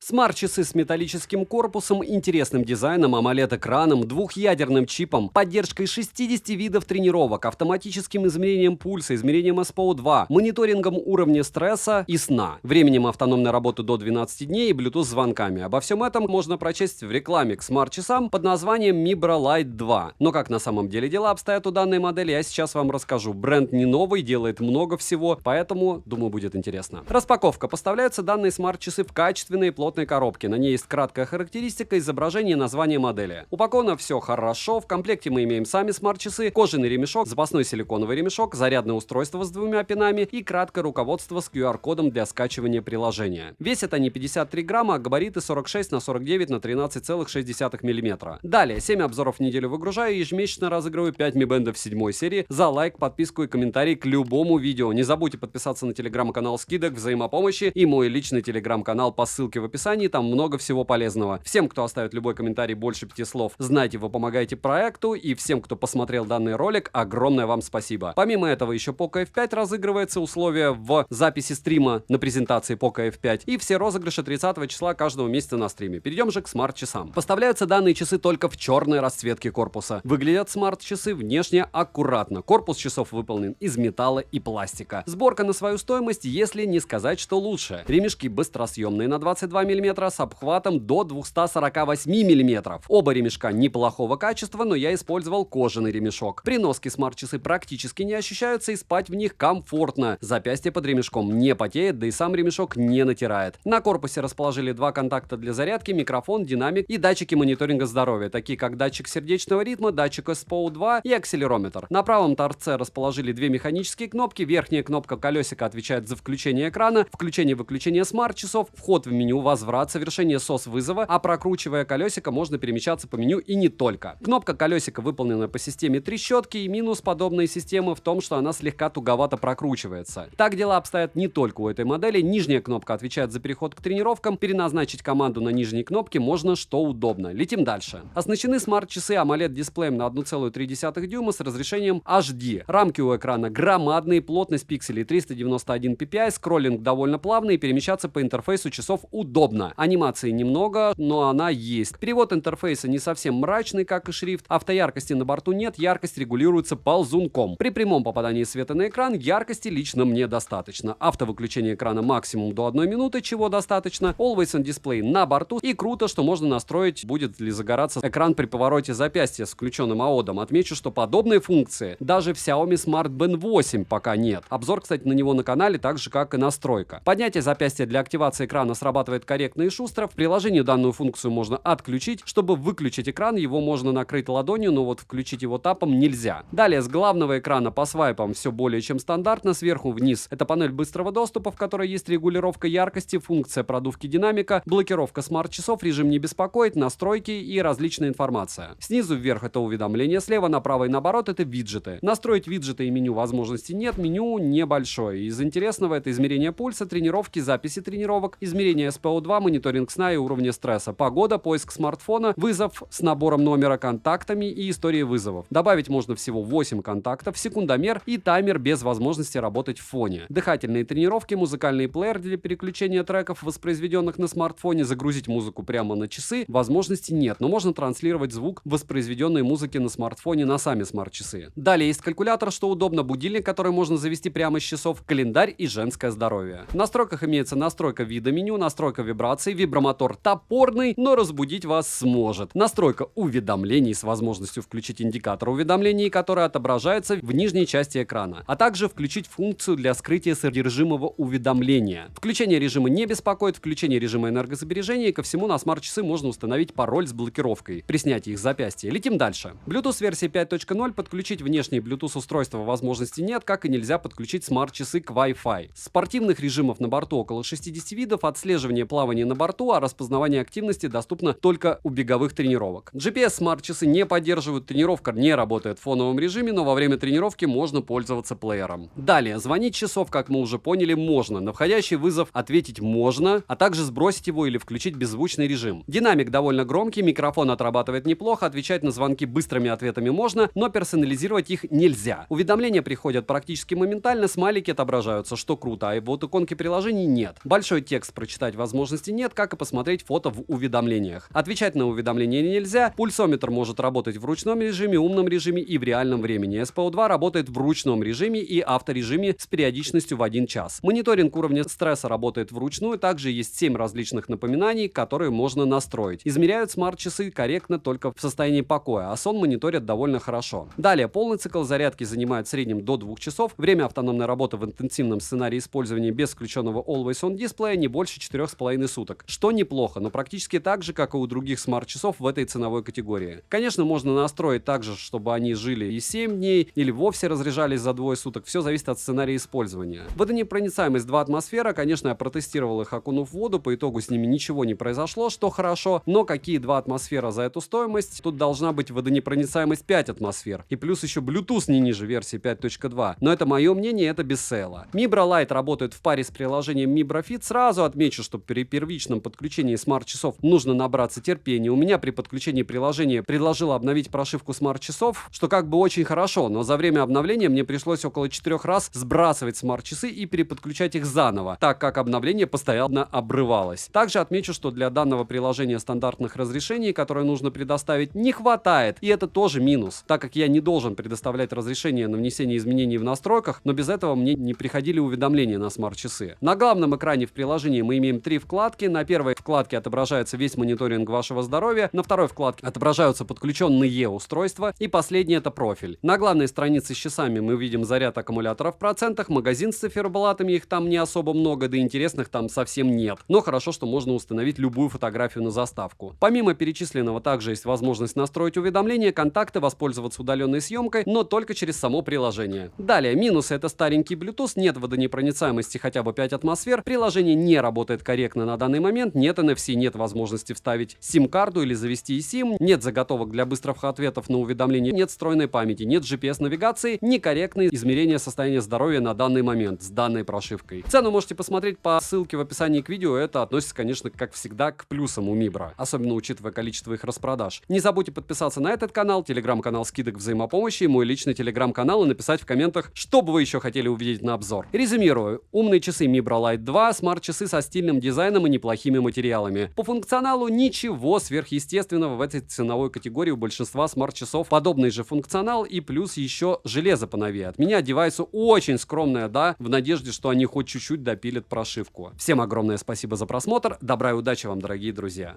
Смарт-часы с металлическим корпусом, интересным дизайном, AMOLED-экраном, двухъядерным чипом, поддержкой 60 видов тренировок, автоматическим измерением пульса, измерением SPO2, мониторингом уровня стресса и сна, временем автономной работы до 12 дней и Bluetooth-звонками. Обо всем этом можно прочесть в рекламе к смарт-часам под названием Mibra Lite 2. Но как на самом деле дела обстоят у данной модели, я сейчас вам расскажу. Бренд не новый, делает много всего, поэтому, думаю, будет интересно. Распаковка. Поставляются данные смарт-часы в качественной плотной коробке. На ней есть краткая характеристика, изображение и название модели. Упаковано все хорошо. В комплекте мы имеем сами смарт-часы, кожаный ремешок, запасной силиконовый ремешок, зарядное устройство с двумя пинами и краткое руководство с QR-кодом для скачивания приложения. Весят они 53 грамма, а габариты 46 на 49 на 13,6 мм. Далее, 7 обзоров в неделю выгружаю и ежемесячно разыгрываю 5 Mi Band 7 серии за лайк, подписку и комментарий к любому видео. Не забудьте подписаться на телеграм-канал скидок, взаимопомощи и мой личный телеграм-канал по ссылке в описании, там много всего полезного. Всем, кто оставит любой комментарий больше 5 слов, знайте, вы помогаете проекту, и всем, кто посмотрел данный ролик, огромное вам спасибо. Помимо этого, еще Poco F5 разыгрывается, условия в записи стрима на презентации Poco F5, и все розыгрыши 30 числа каждого месяца на стриме. Перейдем же к смарт-часам. Поставляются данные часы только в черной расцветке корпуса. Выглядят смарт-часы внешне аккуратно. Корпус часов выполнен из металла и пластика. Сборка на свою стоимость, если не сказать, что лучше. Ремешки быстросъемные на 22 мм с обхватом до 248 мм. Оба ремешка неплохого качества, но я использовал кожаный ремешок. При носке смарт-часы практически не ощущаются и спать в них комфортно. Запястье под ремешком не потеет, да и сам ремешок не натирает. На корпусе расположили два контакта для зарядки, микрофон, динамик и датчики мониторинга здоровья, такие как датчик сердечного ритма, датчик SPO2 и акселерометр. На правом торце расположили две механические кнопки. Верхняя кнопка колесика отвечает за включение экрана, включение-выключение смарт-часов, вход в меню, возврат, совершение SOS-вызова, а прокручивая колесико, можно перемещаться по меню и не только. Кнопка колесика выполнена по системе трещотки, и минус подобной системы в том, что она слегка туговато прокручивается. Так дела обстоят не только у этой модели. Нижняя кнопка отвечает за переход к тренировкам, переназначить команду на нижней кнопке можно что удобно. Летим дальше. Оснащены смарт-часы AMOLED-дисплеем на 1,3 дюйма с разрешением HD. Рамки у экрана громадные, плотность пикселей 391 ppi, скроллинг довольно плавный и перемещаться по интерфейсу часов удобно. Анимации немного, но она есть. Перевод интерфейса не совсем мрачный, как и шрифт. Автояркости на борту нет, яркость регулируется ползунком. При прямом попадании света на экран яркости лично мне достаточно. Автовыключение экрана максимум до 1 минуты, чего достаточно. Always on Display на борту. И круто, что можно настроить, будет ли загораться экран при повороте запястья с включенным AOD. Отмечу, что подобные функции даже в Xiaomi Smart Band 8 пока нет. Обзор, кстати, на него на канале, так же как и настройка. Поднятие запястья для активации экрана срабатывает корректно и шустро. В приложении данную функцию можно отключить. Чтобы выключить экран, его можно накрыть ладонью, но вот включить его тапом нельзя. Далее с главного экрана по свайпам все более чем стандартно. Сверху вниз это панель быстрого доступа, в которой есть регулировка яркости, функция продувки динамика, блокировка смарт-часов, режим не беспокоит, настройки и различная информация. Снизу вверх это уведомления, слева направо и наоборот это виджеты. Настроить виджеты и меню возможностей нет, меню небольшое. Из интересного это измерение пульса, тренировки, записи тренировок, измерение SPO2, мониторинг сна и уровня стресса, погода, поиск смартфона, вызов с набором номера, контактами и историей вызовов. Добавить можно всего 8 контактов, секундомер и таймер без возможности работать в фоне. Дыхательные тренировки, музыкальный плеер для переключения треков, воспроизведенных на смартфоне, загрузить музыку прямо на часы возможности нет, но можно транслировать звук воспроизведенной музыки на смартфоне на сами смарт-часы. Далее есть калькулятор, что удобно, будильник, который можно завести прямо с часов, календарь и женское здоровье. В настройках имеется настройка вида меню, настройка вибраций, вибромотор топорный, но разбудить вас сможет. Настройка уведомлений с возможностью включить индикатор уведомлений, который отображается в нижней части экрана, а также включить функцию для скрытия содержимого уведомления. Включение режима не беспокоит, включение режима энергосбережения, и ко всему на смарт-часы можно установить пароль с блокировкой при снятии их запястья. Летим дальше. Bluetooth версии 5.0, подключить внешние Bluetooth устройства возможности нет, как и нельзя подключить смарт-часы к Wi-Fi. Спортивных режимов на борту около 60 видов, отслеживание плавания на борту, а распознавание активности доступно только у беговых тренировок. GPS смарт-часы не поддерживают, тренировка не работает в фоновом режиме, но во время тренировки можно пользоваться плеером. Далее, звонить часов, как мы уже поняли, можно. На входящий вызов ответить можно, а также сбросить его или включить беззвучный режим. Динамик довольно громкий, микрофон отрабатывает неплохо, отвечать на звонки быстрыми ответами можно, но персонализировать их нельзя. Уведомления приходят практически моментально, смайлики отображаются, что круто, а вот иконки приложений нет. Большой текст прочитать возможности возможности нет, как и посмотреть фото в уведомлениях. Отвечать на уведомления нельзя, пульсометр может работать в ручном режиме, умном режиме и в реальном времени. SPO2 работает в ручном режиме и авторежиме с периодичностью в 1 час. Мониторинг уровня стресса работает вручную, также есть 7 различных напоминаний, которые можно настроить. Измеряют смарт-часы корректно только в состоянии покоя, а сон мониторят довольно хорошо. Далее, полный цикл зарядки занимает в среднем до 2 часов, время автономной работы в интенсивном сценарии использования без включенного Always On дисплея не больше 4,5 суток, что неплохо, но практически так же, как и у других смарт-часов в этой ценовой категории. Конечно, можно настроить так же, чтобы они жили и 7 дней, или вовсе разряжались за 2 суток, все зависит от сценария использования. Водонепроницаемость 2 атмосфера, конечно, я протестировал их, окунув в воду, по итогу с ними ничего не произошло, что хорошо, но какие 2 атмосфера за эту стоимость? Тут должна быть водонепроницаемость 5 атмосфер, и плюс еще Bluetooth не ниже версии 5.2, но это мое мнение, это без сейла. Mibra Lite работает в паре с приложением Mibra Fit, сразу отмечу, что при первичном подключении смарт-часов нужно набраться терпения. У меня при подключении приложения предложило обновить прошивку смарт-часов, что как бы очень хорошо, но за время обновления мне пришлось около 4 раз сбрасывать смарт-часы и переподключать их заново, так как обновление постоянно обрывалось. Также отмечу, что для данного приложения стандартных разрешений, которые нужно предоставить, не хватает, и это тоже минус, так как я не должен предоставлять разрешение на внесение изменений в настройках, но без этого мне не приходили уведомления на смарт-часы. На главном экране в приложении мы имеем 3 вкладки. На первой вкладке отображается весь мониторинг вашего здоровья, на второй вкладке отображаются подключенные устройства, и последний — это профиль. На главной странице с часами мы видим заряд аккумулятора в процентах, магазин с циферблатами, их там не особо много, да интересных там совсем нет. Но хорошо, что можно установить любую фотографию на заставку. Помимо перечисленного, также есть возможность настроить уведомления, контакты, воспользоваться удаленной съемкой, но только через само приложение. Далее, минусы — это старенький Bluetooth, нет водонепроницаемости хотя бы 5 атмосфер, приложение не работает корректно на данный момент, нет NFC, нет возможности вставить сим-карту или завести eSIM, нет заготовок для быстрых ответов на уведомления, нет встроенной памяти, нет GPS-навигации, некорректные измерения состояния здоровья на данный момент с данной прошивкой. Цену можете посмотреть по ссылке в описании к видео, это относится, конечно, как всегда, к плюсам у Mibra, особенно учитывая количество их распродаж. Не забудьте подписаться на этот канал, телеграм-канал скидок взаимопомощи, мой личный телеграм-канал, и написать в комментах, что бы вы еще хотели увидеть на обзор. Резюмирую. Умные часы Mibra Lite 2, смарт-часы со стильным дизайном и неплохими материалами. По функционалу ничего сверхъестественного в этой ценовой категории у большинства смарт-часов. Подобный же функционал и плюс еще железо поновее. От меня девайсу очень скромное «да», в надежде, что они хоть чуть-чуть допилят прошивку. Всем огромное спасибо за просмотр, добра и удачи вам, дорогие друзья.